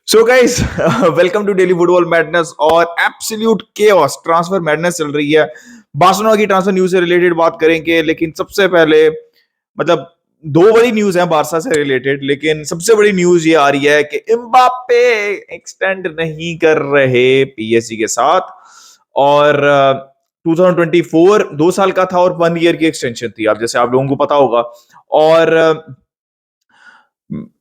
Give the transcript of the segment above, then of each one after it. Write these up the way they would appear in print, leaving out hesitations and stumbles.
So guys welcome to daily football madness और absolute chaos transfer madness चल रही है। बार्सिलोना की ट्रांसफर न्यूज से रिलेटेड बात करेंगे, लेकिन सबसे पहले मतलब दो बड़ी न्यूज है बारसा से रिलेटेड, लेकिन सबसे बड़ी न्यूज ये आ रही है कि एम्बाप्पे एक्सटेंड नहीं कर रहे पीएसजी के साथ। और 2024 2 साल का था और 1 ईयर की एक्सटेंशन थी, अब जैसे आप लोगों को पता होगा। और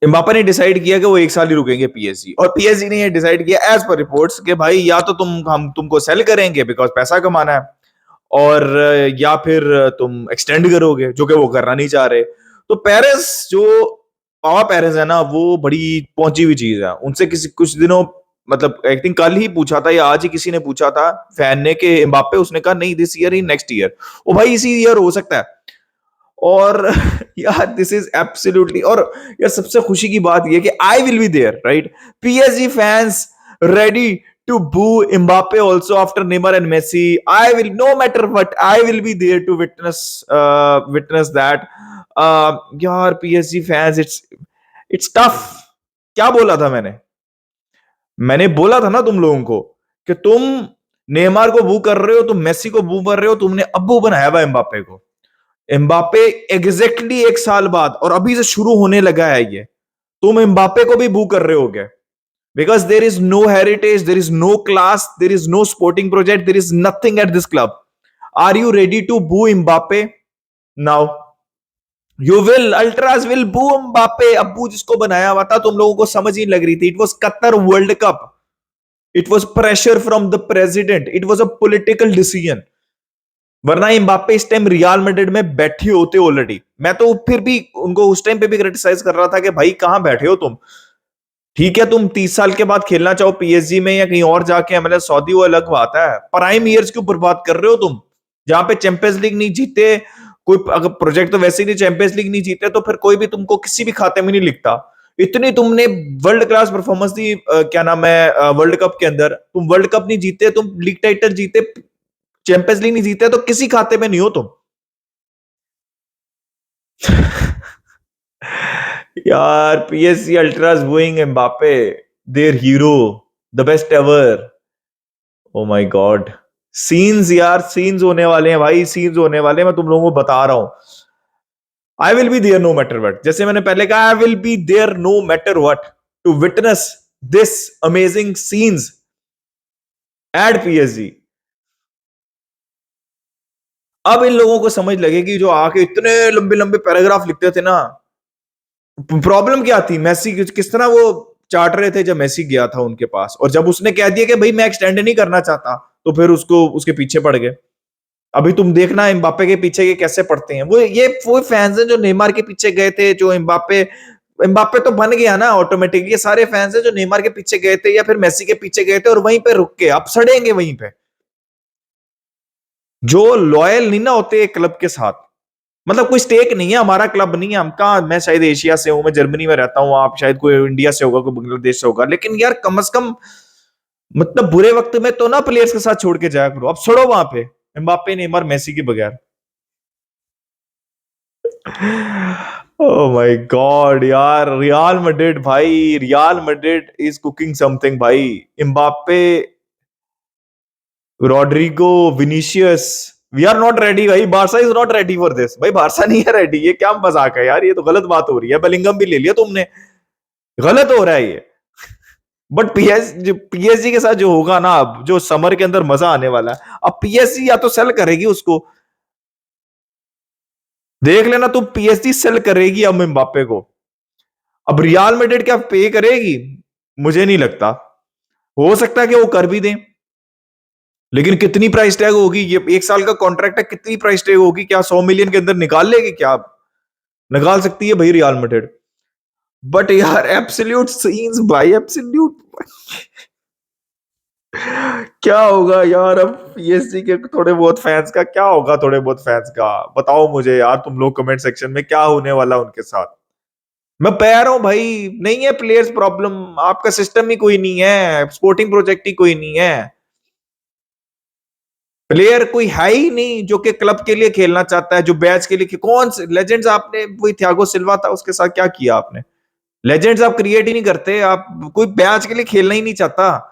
एम्बापे ने डिसाइड किया कि वो 1 साल ही रुकेंगे पीएसजी, और पीएसजी ने ये डिसाइड किया एज पर रिपोर्ट्स कि भाई या तो हम तुमको सेल करेंगे बिकॉज पैसा कमाना है, और या फिर तुम एक्सटेंड करोगे, जो कि वो करना नहीं चाह रहे। तो पेरेस जो पावा पेरेस है ना, वो बड़ी पहुंची हुई चीज है। उनसे किसी कुछ दिनों मतलब आई थिंक कल ही पूछा था या आज ही किसी ने पूछा था फैन ने कि एम्बापे, उसने कहा नहीं दिस ईयर ही नेक्स्ट ईयर। ओ भाई इसी ईयर हो सकता है। और यार दिस इज एब्सोल्युटली, और यार सबसे खुशी की बात यह कि I will be there, right? PSG fans ready to boo Mbappe also after Neymar and Messi. I will, no matter what, I will be there to witness that. यार PSG fans, it's tough. क्या बोला था मैंने बोला था ना तुम लोगों को कि तुम नेमार को बू कर रहे हो, तुम मेसी को बू कर रहे हो, तुमने अब्बू बनाया हुआ एम्बापे को। एम्बापे एग्जैक्टली 1 साल बाद, और अभी से शुरू होने लगा है ये, तुम एम्बापे को भी बू कर रहे होगे because there is no heritage, there is no class, there is no sporting project, there is nothing at this club. Are you ready to boo Mbappe now? You will, ultras will boo Mbappe. अब्बू जिसको बनाया हुआ था तुम लोगों को समझ ही लग रही थी। It was Qatar world cup, it was pressure from the president, it was a political decision. वरना एम्बापे इस टाइम रियल मैड्रिड में बैठे होते ऑलरेडी। मैं तो फिर भी उनको उस टाइम पे भी क्रिटिसाइज कर रहा था कि भाई कहां बैठे हो तुम? ठीक है तुम 30 साल के बाद खेलना चाहो पीएसजी में या कहीं और जाके, मतलब सऊदी, वो अलग बात है। प्राइम ईयर्स क्यों बर्बाद कर रहे हो तुम, जहां पे चैंपियंस लीग नहीं जीते? कोई अगर प्रोजेक्ट तो वैसे ही नहीं, चैंपियंस लीग नहीं जीते तो फिर कोई भी तुमको किसी भी खाते में नहीं लिखता। इतनी तुमने वर्ल्ड क्लास परफॉर्मेंस दी, क्या नाम है, वर्ल्ड कप के अंदर तुम वर्ल्ड कप नहीं जीते, तुम लीग टाइटल जीते, चैंपियंस लीग नहीं जीते, तो किसी खाते में नहीं हो तुम। यार PSG ultras booing Mbappe, their hero, the best ever. Oh my god, scenes यार, सीन्स होने वाले हैं भाई, सीन्स होने वाले हैं, मैं तुम लोगों को बता रहा हूं। I will be there no matter what, जैसे मैंने पहले कहा, I will be there no matter what to witness this amazing scenes at PSG. अब इन लोगों को समझ लगेगी जो आके इतने लंबे लंबे पैराग्राफ लिखते थे ना। प्रॉब्लम क्या थी, मेसी किस तरह वो चाट रहे थे जब मेसी गया था उनके पास, और जब उसने कह दिया कि भाई मैं एक्सटेंड नहीं करना चाहता, तो फिर उसको उसके पीछे पड़ गए। अभी तुम देखना एम्बापे के पीछे ये कैसे पड़ते हैं। वो फैंस हैं जो नेमार के पीछे गए थे, जो एम्बापे एम्बापे तो बन गया ना ऑटोमेटिकली। ये सारे फैंस हैं जो नेमार के पीछे गए थे या फिर मेसी के पीछे गए थे और वहीं पे रुक के अब सड़ेंगे वहीं पे। जो लॉयल नहीं ना होते क्लब के साथ, मतलब कोई स्टेक नहीं है, हमारा क्लब नहीं है, हम कहा, मैं शायद एशिया से हूं, मैं जर्मनी में रहता हूं, आप शायद कोई इंडिया से होगा, कोई बांग्लादेश से होगा, लेकिन यार कम से कम मतलब बुरे वक्त में तो ना प्लेयर्स के साथ छोड़ के जाया करो। अब सड़ो वहां पे एम्बापे, नेमार, मेसी के बगैर। ओह माय गॉड यार, रियल मैड्रिड भाई, Real Madrid is cooking something भाई। Mbappe, Rodrygo, Vinicius, we are not ready भाई। Barca is not ready for this भाई, बारसा नहीं है रेडी। ये क्या मजाक है यार, ये तो गलत बात हो रही है। बेलिंगम भी ले लिया तुमने, गलत हो रहा है ये। बट पीएसजी के साथ जो होगा ना, अब जो समर के अंदर मजा आने वाला है, अब पीएसजी या तो सेल करेगी उसको, देख लेना तुम, पीएसजी सेल करेगी अब एम्बापे को। अब रियल मैड्रिड क्या पे करेगी? मुझे नहीं लगता। हो सकता है कि वो कर भी दें, लेकिन कितनी प्राइस टैग होगी? ये 1 साल का कॉन्ट्रैक्ट है, कितनी प्राइस टैग होगी? क्या 100 मिलियन के अंदर निकाल लेगी? क्या निकाल सकती है भाई रियल मैड्रिड। बट यार एब्सोल्यूट सीन्स भाई, एब्सोल्यूट। क्या होगा यार अब पीएसजी के थोड़े बहुत फैंस का, क्या होगा थोड़े बहुत फैंस का? बताओ मुझे यार तुम लोग कमेंट सेक्शन में, क्या होने वाला उनके साथ। मैं कह रहा हूं भाई, नहीं है प्लेयर्स प्रॉब्लम, आपका सिस्टम ही कोई नहीं है, स्पोर्टिंग प्रोजेक्ट ही कोई नहीं है, प्लेयर कोई है ही नहीं जो कि क्लब के लिए खेलना चाहता है, जो बैच के लिए। कौन से लेजेंड्स आपने, वही थियागो सिल्वा था, उसके साथ क्या किया आपने? लेजेंड्स आप क्रिएट ही नहीं करते, आप कोई मैच के लिए खेलना ही नहीं चाहता।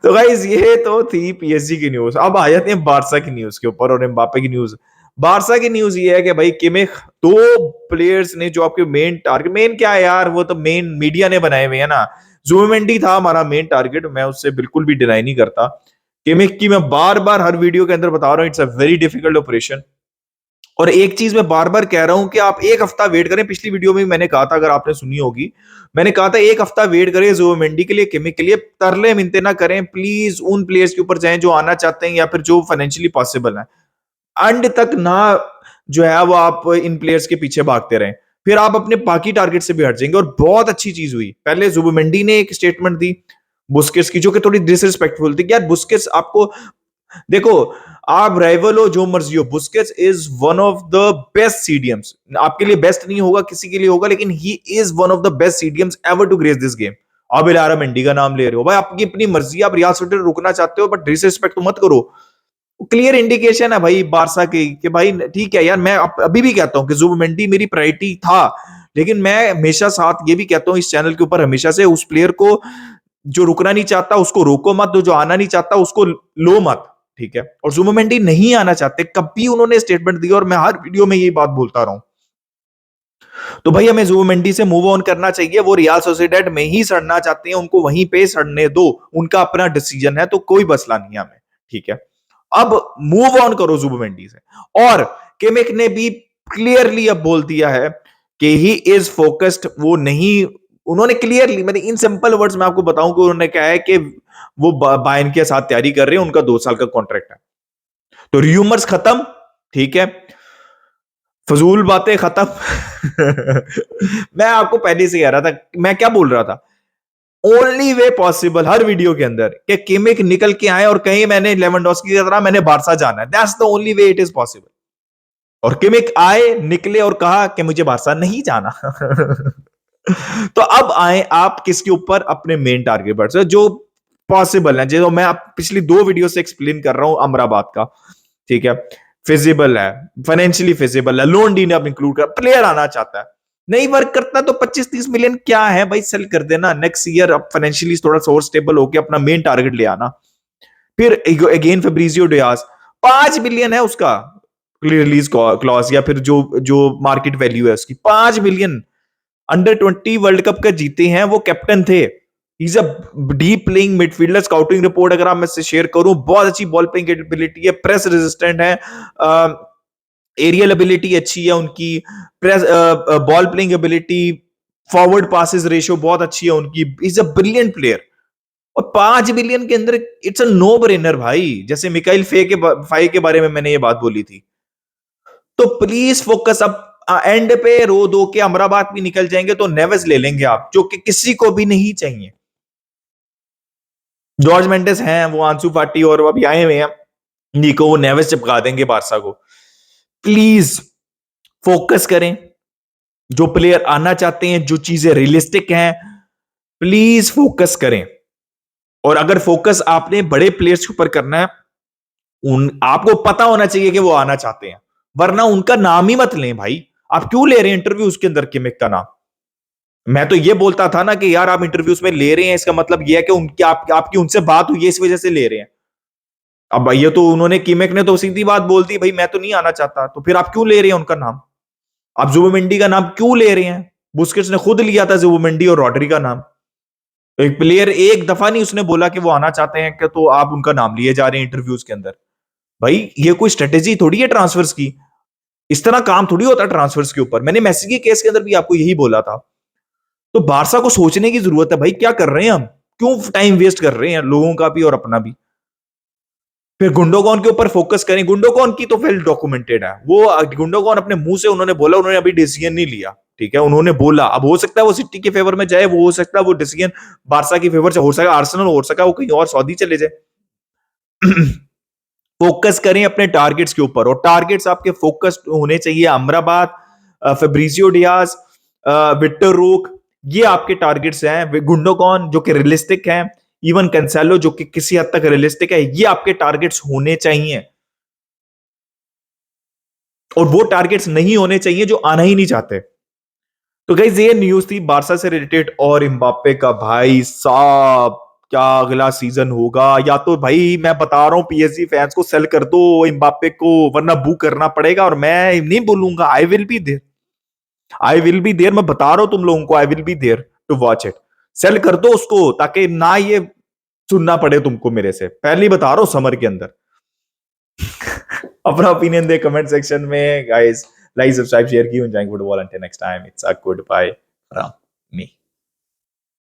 तो गाइस ये तो थी पीएसजी की न्यूज। अब आ जाते हैं बारसा की न्यूज के ऊपर और एम्बापे की न्यूज। बारसा की न्यूज ये है कि भाई किमिक, दो प्लेयर्स ने जो आपके मेन टारगेट, मेन क्या है यार, वो तो मेन मीडिया ने बनाए हुए है ना। जुबिमेंडी था हमारा मेन टारगेट, मैं उससे बिल्कुल भी डिनाई नहीं करता। किमिक की मैं बार बार हर वीडियो के अंदर बता रहा हूँ, it's a very difficult operation. और एक चीज मैं बार बार कह रहा हूं कि आप एक हफ्ता वेट करें, पिछली वीडियो में भी मैंने कहा था, अगर आपने सुनी होगी, मैंने कहा था एक हफ्ता वेट करें जुबिमेंडी के लिए, किमिक के लिए। तरले मिनते ना करें प्लीज, उन प्लेयर्स के ऊपर जाएं जो आना चाहते हैं या फिर जो फाइनेंशियली पॉसिबल है। एंड तक ना जो है वो आप इन प्लेयर्स के पीछे भागते रहें, फिर आप अपने बाकी टारगेट से भी हट जाएंगे। और बहुत अच्छी चीज हुई, पहले जुबिमेंडी ने एक स्टेटमेंट दी बुस्केट्स की, जो कि थोड़ी डिसरिस्पेक्टफुल थी कि यार बुस्केट्स आपको, देखो आप राइवल हो जो मर्जी हो, Busquets is one of the best CDMs. आपके लिए बेस्ट नहीं होगा, किसी के लिए होगा, लेकिन he is one of the best CDMs ever to grace this game. अब इलारा मेंडी का नाम ले रहे हो भाई, आपकी अपनी मर्जी, आप रियाल सोल्डर रुकना चाहते हो, बट डिसरिस्पेक्ट तो मत करो। क्लियर इंडिकेशन है भाई बारसा की कि भाई ठीक है यार, मैं अभी भी कहता हूं कि जुबिमेंडी मेरी प्रायोरिटी था, लेकिन मैं हमेशा साथ ये भी कहता हूं इस चैनल के ऊपर हमेशा से, उस प्लेयर को जो रुकना नहीं चाहता उसको रोको मत, जो आना नहीं चाहता उसको लो मत, ठीक है। और जुबिमेंडी नहीं आना चाहते, कभी उन्होंने स्टेटमेंट दिया और मैं हर वीडियो में यही बात बोलता रहा हूं। तो भाई हमें जुबिमेंडी से मूव ऑन करना चाहिए, वो रियल सोसिएडेड में ही सड़ना चाहते हैं, उनको वहीं पे सड़ने दो, उनका अपना डिसीजन है, तो कोई मसला नहीं है हमें, ठीक है। अब मूव ऑन करो जुबिमेंडी से। और किमिक ने भी क्लियरली अब बोल दिया है कि ही इज फोकस्ड, वो नहीं, उन्होंने क्लियरली, मतलब इन सिंपल वर्ड्स में आपको बताऊं कि उन्होंने कहा है कि वो बायन के साथ तैयारी कर रहे हैं, उनका 2 साल का कॉन्ट्रैक्ट है। तो र्यूमर्स खत्म, ठीक है, फजूल बातें खत्म। मैं आपको पहले से कह रहा था, मैं क्या बोल रहा था, ओनली वे पॉसिबल हर वीडियो के अंदर कि किमिक निकल के आए और कहीं मैंने लेवेंडोस्की की तरह मैंने बारसा जाना है, that's the only way it is possible. और किमिक आए, निकले और कहा कि मुझे बारसा नहीं जाना। तो अब आए आप किसके ऊपर, अपने मेन टारगेट पर जो पॉसिबल है, जो मैं आप पिछली 2 वीडियो से एक्सप्लेन कर रहा हूं अमराबाद का, ठीक है। फिजिबल है, फाइनेंशियली फिजिबल है, लोन डी ने अब इंक्लूड कर, प्लेयर आना चाहता है, नहीं वर्क करता तो 25-30 मिलियन क्या है भाई, सेल कर देना नेक्स्ट ईयर, अब फाइनेंशियली थोड़ा सा और स्टेबल होकर अपना मेन टारगेट ले आना। फिर अगेन फेब्रिजियो डियाज, 5 मिलियन है उसका रिलीज क्लॉज, या फिर जो जो मार्केट वैल्यू है उसकी 5 मिलियन। अंडर 20 वर्ल्ड कप का जीते हैं, वो कैप्टन थे। Is a deep playing midfielder, scouting report अगर आप मैं से शेयर करूं, बहुत अच्छी बॉल प्लेइंग एबिलिटी है, प्रेस रेजिस्टेंट है, एरियल एबिलिटी अच्छी है उनकी, press ball playing ability, forward passes ratio बहुत अच्छी है उनकी, इज अ ब्रिलियंट प्लेयर। और 5 मिलियन के अंदर इट्स अ नो ब्रेनर भाई, जैसे मिकाइल फाई के बारे में मैंने ये बात बोली थी। तो प्लीज फोकस, अब एंड पे रो दो के अमराबाद भी निकल जाएंगे तो नेवेस ले लेंगे आप, जो कि किसी को भी नहीं चाहिए। जॉर्ज मेंडेस हैं, वो आंसू फाटी और अभी आए हुए हैं निको, वो नेवेस चिपका देंगे बारसा को। प्लीज फोकस करें, जो प्लेयर आना चाहते हैं, जो चीजें रियलिस्टिक हैं, प्लीज फोकस करें। और अगर फोकस आपने बड़े प्लेयर्स के ऊपर करना है, उन आपको पता होना चाहिए कि वो आना चाहते हैं, वरना उनका नाम ही मत लें भाई। आप क्यों ले रहे हैं इंटरव्यू उसके अंदर किमिक का नाम? मैं तो ये बोलता था ना कि यार आप इंटरव्यूज में ले रहे हैं, इसका मतलब ये है कि उनकी आपकी उनसे बात हुई है, इस वजह से ले रहे हैं। अब ये तो उन्होंने, किमेक ने तो सीधी बात बोल दी भाई, मैं तो नहीं आना चाहता, तो फिर आप क्यों ले रहे हैं उनका नाम? आप जुबिमेंडी का नाम क्यों ले रहे हैं? बुस्केट्स ने खुद लिया था जुबिमेंडी और रॉड्री का नाम। एक प्लेयर एक दफा नहीं उसने बोला कि वो आना चाहते हैं, कि तो आप उनका नाम लिए जा रहे हैं इंटरव्यूज के अंदर। भाई ये कोई स्ट्रेटेजी थोड़ी है ट्रांसफर्स की, इस तरह काम थोड़ी होता है ट्रांसफर्स के ऊपर। मैंने मेसी के केस के अंदर भी आपको यही बोला था। तो बारसा को सोचने की जरूरत है भाई, क्या कर रहे हैं हम, क्यों टाइम वेस्ट कर रहे हैं लोगों का भी और अपना भी। फिर गुंडोगॉन के ऊपर फोकस करें, गुंडोगॉन की तो वेल डॉक्यूमेंटेड है, वो गुंडोगॉन अपने मुंह से उन्होंने बोला, उन्होंने अभी डिसीजन नहीं लिया, ठीक है, उन्होंने बोला। अब हो सकता है वो सिटी के फेवर में जाए, वो हो सकता है वो डिसीजन बारसा की फेवर से, हो सकता है आर्सेनल, हो सकता है वो कहीं और सऊदी चले जाए। फोकस करें अपने टारगेट्स के ऊपर, और टारगेट्स आपके फोकस होने चाहिए अमराबाद, फेब्रिजियो डियाज, विक्टर रूक, ये आपके टारगेट्स हैं। गुंडोगॉन जो कि रियलिस्टिक हैं, इवन कैंसेलो जो कि किसी हद तक रियलिस्टिक है, ये आपके टारगेट्स होने चाहिए। और वो टारगेट्स नहीं होने चाहिए जो आना ही नहीं चाहते। तो गाइस ये न्यूज थी बारसा से रिलेटेड और एम्बाप्पे का। भाई साहब क्या अगला सीजन होगा, या तो भाई मैं बता रहा हूं पीएसजी फैंस को सेल कर दो एम्बाप्पे को, वरना बू करना पड़ेगा और मैं नहीं बोलूंगा, I will be there, I will be there, मैं बता रहा हूं तुम लोगों को, I will be there to watch it. Sell कर दो उसको ताकि ना ये सुनना पड़े तुमको मेरे से, पहले ही बता रहा हूं समर के अंदर। अपना ओपिनियन दे कमेंट सेक्शन में गाइस, लाइक सब्सक्राइब शेयर की जाएंगे football. Until next time it's a goodbye from me.